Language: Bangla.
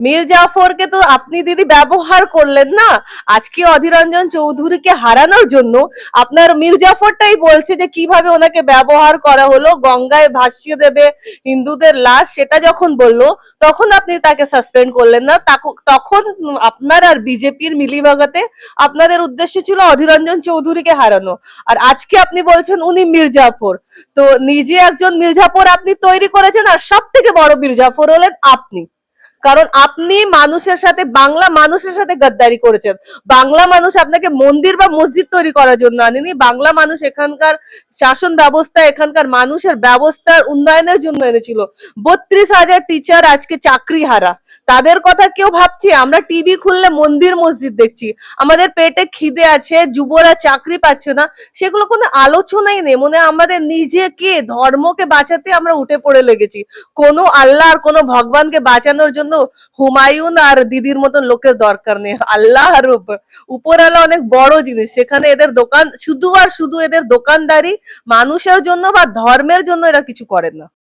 মীর জাফরকে তো আপনি দিদি ব্যবহার করলেন না আজকে অধীর রঞ্জন চৌধুরীকে হারানোর জন্য। আপনার মীর জাফরটাই বলছে যে কিভাবে ওনাকে ব্যবহার করা হলো, গঙ্গায় ভাসিয়ে দেবে হিন্দুদের লাশ, সেটা যখন বললো তখন আপনি তাকে সাসপেন্ড করলেন না। তখন আপনার আর বিজেপির মিলিভাগাতে আপনাদের উদ্দেশ্য ছিল অধীর রঞ্জন চৌধুরীকে হারানো, আর আজকে আপনি বলছেন উনি মীর জাফর। তো নিজে একজন মীর জাফর আপনি তৈরি করেছেন, আর সব থেকে বড় মীর জাফর হলেন আপনি। কারণ আপনি মানুষের সাথে, বাংলা মানুষের সাথে গাদ্দারি করেছেন। বাংলা মানুষ আপনাকে মন্দির বা মসজিদ তৈরি করার জন্য আনেনি, বাংলা মানুষ এখানকার শাসন ব্যবস্থা, এখানকার মানুষের ব্যবস্থার উন্নয়নের জন্য এনেছিল। 32,000 টিচার আজকে চাকরি হারা, তাদের কথা কেউ ভাবছে? আমরা টিভি খুললে মন্দির মসজিদ দেখছি, আমাদের পেটে খিদে আছে, যুবরা চাকরি পাচ্ছে না, সেগুলো কোনো আলোচনাই নেই। মনে হয় আমাদের নিজেকে, ধর্মকে বাঁচাতে আমরা উঠে পড়ে লেগেছি। কোনো আল্লাহ আর কোনো ভগবানকে বাঁচানোর জন্য হুমায়ুন আর দিদির মতন লোকের দরকার নেই। আল্লাহ আর উপরালা অনেক বড় জিনিস, সেখানে এদের দোকান শুধু আর শুধু এদের দোকানদারি, মানুষের জন্য বা ধর্মের জন্য এরা কিছু করেন না।